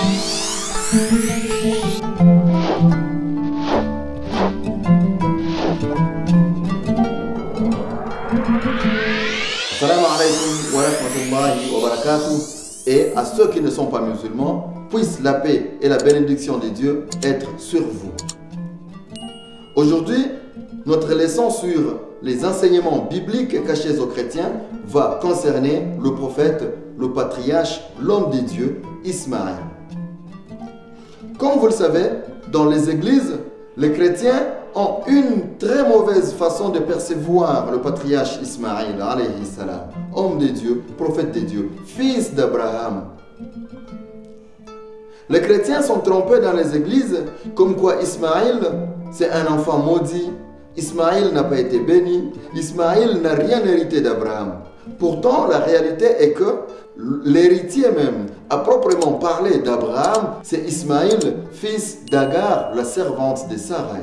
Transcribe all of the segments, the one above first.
Assalamu alaikum wa rahmatullahi wa barakatuh. Et à ceux qui ne sont pas musulmans, puisse la paix et la bénédiction de Dieu être sur vous. Aujourd'hui, notre leçon sur les enseignements bibliques cachés aux chrétiens va concerner le prophète, le patriarche, l'homme de Dieu, Ismaël. Comme vous le savez, dans les églises, les chrétiens ont une très mauvaise façon de percevoir le patriarche Ismaël, alayhi salam, homme de Dieu, prophète de Dieu, fils d'Abraham. Les chrétiens sont trompés dans les églises comme quoi Ismaël, c'est un enfant maudit. Ismaël n'a pas été béni. Ismaël n'a rien hérité d'Abraham. Pourtant, la réalité est que l'héritier même, à proprement parler d'Abraham, c'est Ismaël, fils d'Agar, la servante de Sarai.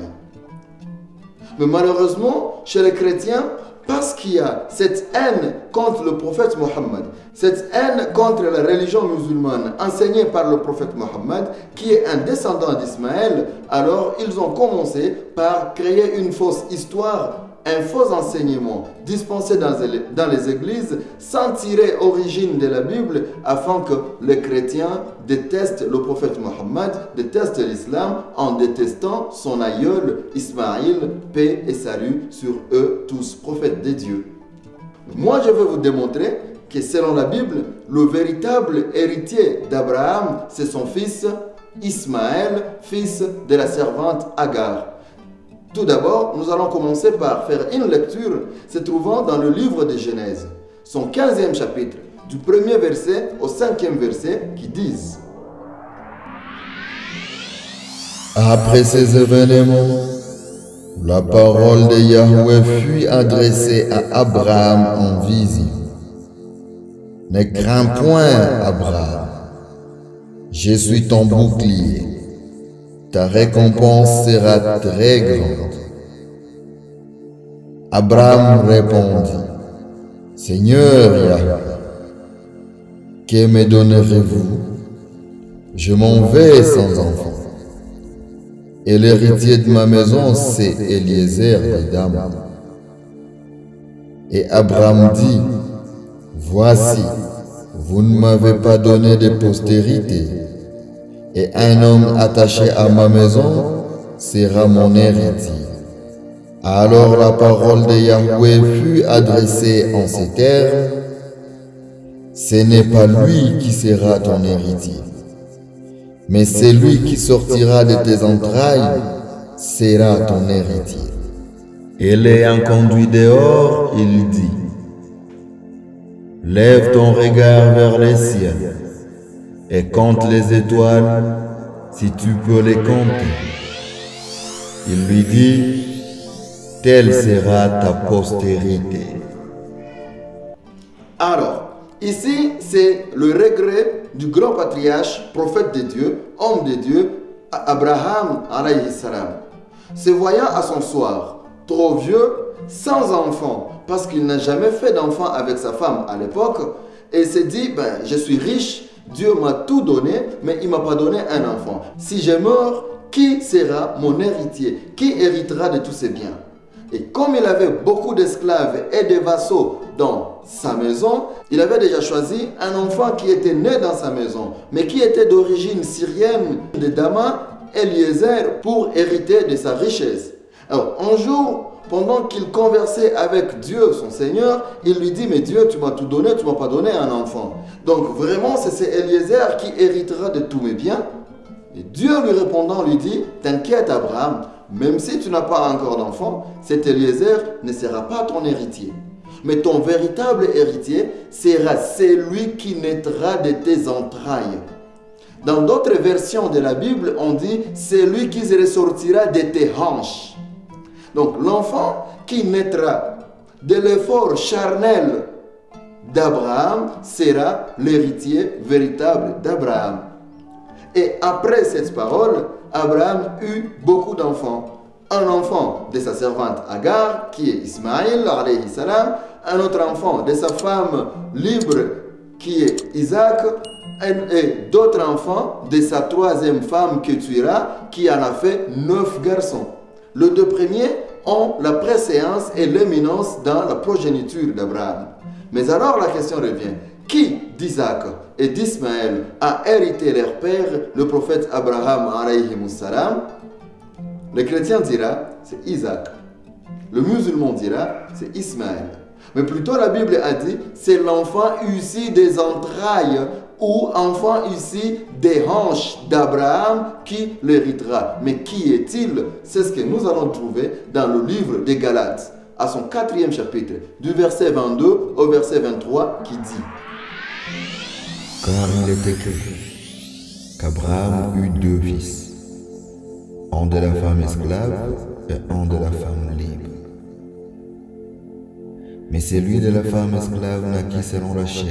Mais malheureusement, chez les chrétiens, parce qu'il y a cette haine contre le prophète Mohammed, cette haine contre la religion musulmane enseignée par le prophète Mohammed, qui est un descendant d'Ismaël, alors ils ont commencé par créer une fausse histoire, un faux enseignement dispensé dans les églises sans tirer origine de la Bible afin que les chrétiens détestent le prophète Mohammed, détestent l'islam en détestant son aïeul Ismaël, paix et salut sur eux tous, prophètes de Dieu. Moi je veux vous démontrer que selon la Bible, le véritable héritier d'Abraham, c'est son fils Ismaël, fils de la servante Agar. Tout d'abord, nous allons commencer par faire une lecture se trouvant dans le livre de Genèse, son 15e chapitre, du 1er verset au 5e verset, qui disent: Après ces événements, la parole de Yahweh fut adressée à Abraham en vision. Ne crains point, Abraham, je suis ton bouclier. Ta récompense sera très grande. Abraham répondit: Seigneur Yahweh, que me donnerez-vous? Je m'en vais sans enfant. Et l'héritier de ma maison, c'est Eliezer de Dam. Et Abraham dit: Voici, vous ne m'avez pas donné de postérité. Et un homme attaché à ma maison sera mon héritier. Alors la parole de Yahweh fut adressée en ces termes: Ce n'est pas lui qui sera ton héritier, mais celui qui sortira de tes entrailles sera ton héritier. Et l'ayant conduit dehors, il dit: Lève ton regard vers les cieux et compte les étoiles, si tu peux les compter. Il lui dit: Telle sera ta postérité. Alors, ici, c'est le regret du grand patriarche, prophète de Dieu, homme de Dieu, Abraham, alayhi salam. Se voyant à son soir, trop vieux, sans enfant, parce qu'il n'a jamais fait d'enfant avec sa femme à l'époque, et s'est dit: je suis riche, Dieu m'a tout donné, mais il ne m'a pas donné un enfant. Si je meurs, qui sera mon héritier? Qui héritera de tous ces biens? Et comme il avait beaucoup d'esclaves et de vassaux dans sa maison, il avait déjà choisi un enfant qui était né dans sa maison, mais qui était d'origine syrienne de Dama, Eliezer, pour hériter de sa richesse. Alors, un jour, pendant qu'il conversait avec Dieu, son Seigneur, il lui dit: mais Dieu, tu m'as tout donné, tu ne m'as pas donné un enfant. Donc vraiment, c'est Eliezer qui héritera de tous mes biens. Et Dieu lui répondant lui dit: t'inquiète Abraham, même si tu n'as pas encore d'enfant, cet Eliezer ne sera pas ton héritier. Mais ton véritable héritier sera celui qui naîtra de tes entrailles. Dans d'autres versions de la Bible, on dit: celui qui ressortira de tes hanches. Donc l'enfant qui naîtra de l'effort charnel d'Abraham sera l'héritier véritable d'Abraham. Et après cette parole, Abraham eut beaucoup d'enfants. Un enfant de sa servante Agar, qui est Ismaël, alayhi salam, un autre enfant de sa femme libre, qui est Isaac, et d'autres enfants de sa troisième femme Ketura, qui en a fait 9 garçons. Les 2 premiers ont la préséance et l'éminence dans la progéniture d'Abraham. Mais alors la question revient, qui d'Isaac et d'Ismaël a hérité leur père, le prophète Abraham alayhi salam? Le chrétien dira, c'est Isaac. Le musulman dira, c'est Ismaël. Mais plutôt la Bible a dit, c'est l'enfant issu des entrailles ou enfant issu des hanches d'Abraham qui l'héritera. Mais qui est-il? C'est ce que nous allons trouver dans le livre des Galates, à son 4e chapitre, du verset 22 au verset 23, qui dit: Car il est écrit qu'Abraham eut 2 fils, un de la femme esclave et un de la femme libre. Mais celui de la femme esclave naquit selon la chair,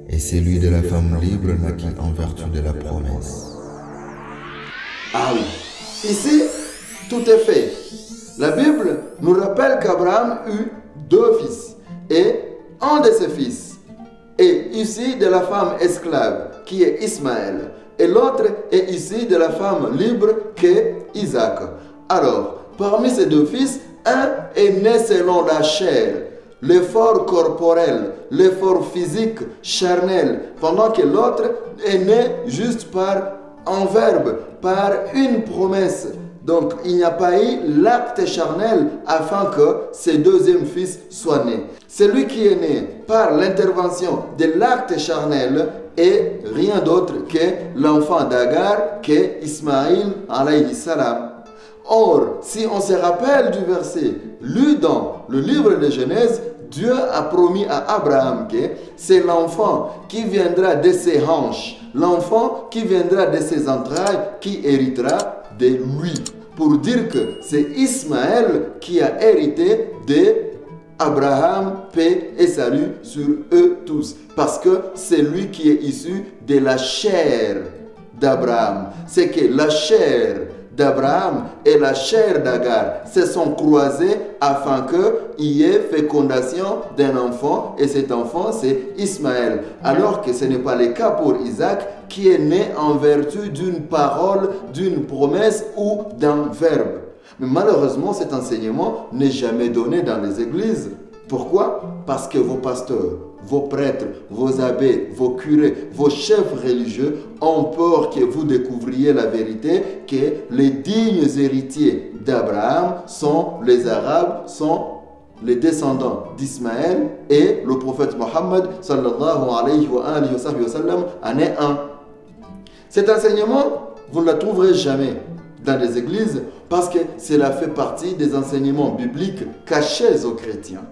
et celui de la femme libre naquit en vertu de la promesse. Ah oui, ici, tout est fait. La Bible nous rappelle qu'Abraham eut 2 fils, et un de ses fils est issu de la femme esclave, qui est Ismaël, et l'autre est issu de la femme libre, qui est Isaac. Alors, parmi ces 2 fils, un est né selon la chair, l'effort corporel, l'effort physique, charnel, pendant que l'autre est né juste par un verbe, par une promesse. Donc, il n'y a pas eu l'acte charnel afin que ce 2e fils soit né. Celui qui est né par l'intervention de l'acte charnel est rien d'autre que l'enfant d'Agar, qui est Ismaïl alayhi salam. Or, si on se rappelle du verset lu dans le livre de Genèse, Dieu a promis à Abraham que c'est l'enfant qui viendra de ses hanches, l'enfant qui viendra de ses entrailles, qui héritera de lui. Pour dire que c'est Ismaël qui a hérité de Abraham, paix et salut sur eux tous. Parce que c'est lui qui est issu de la chair d'Abraham. C'est que la chair d'Abraham et la chair d'Agar se sont croisées afin qu'il y ait fécondation d'un enfant, et cet enfant c'est Ismaël. Alors que ce n'est pas le cas pour Isaac, qui est né en vertu d'une parole, d'une promesse ou d'un verbe. Mais malheureusement, cet enseignement n'est jamais donné dans les églises. Pourquoi? Parce que vos pasteurs, vos prêtres, vos abbés, vos curés, vos chefs religieux ont peur que vous découvriez la vérité, que les dignes héritiers d'Abraham sont les Arabes, sont les descendants d'Ismaël, et le prophète Mohammed sallallahu alayhi wa sallam en est un. Cet enseignement, vous ne le trouverez jamais dans les églises parce que cela fait partie des enseignements bibliques cachés aux chrétiens.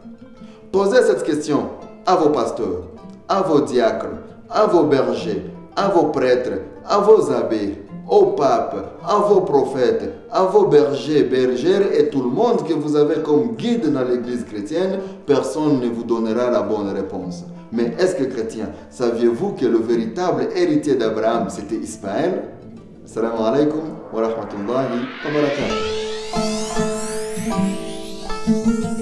Posez cette question à vos pasteurs, à vos diacres, à vos bergers, à vos prêtres, à vos abbés, au pape, à vos prophètes, à vos bergers, bergères et tout le monde que vous avez comme guide dans l'église chrétienne. Personne ne vous donnera la bonne réponse. Mais est-ce que chrétiens, saviez-vous que le véritable héritier d'Abraham c'était Ismaël? Assalamu alaikum wa rahmatullahi wa barakatuh.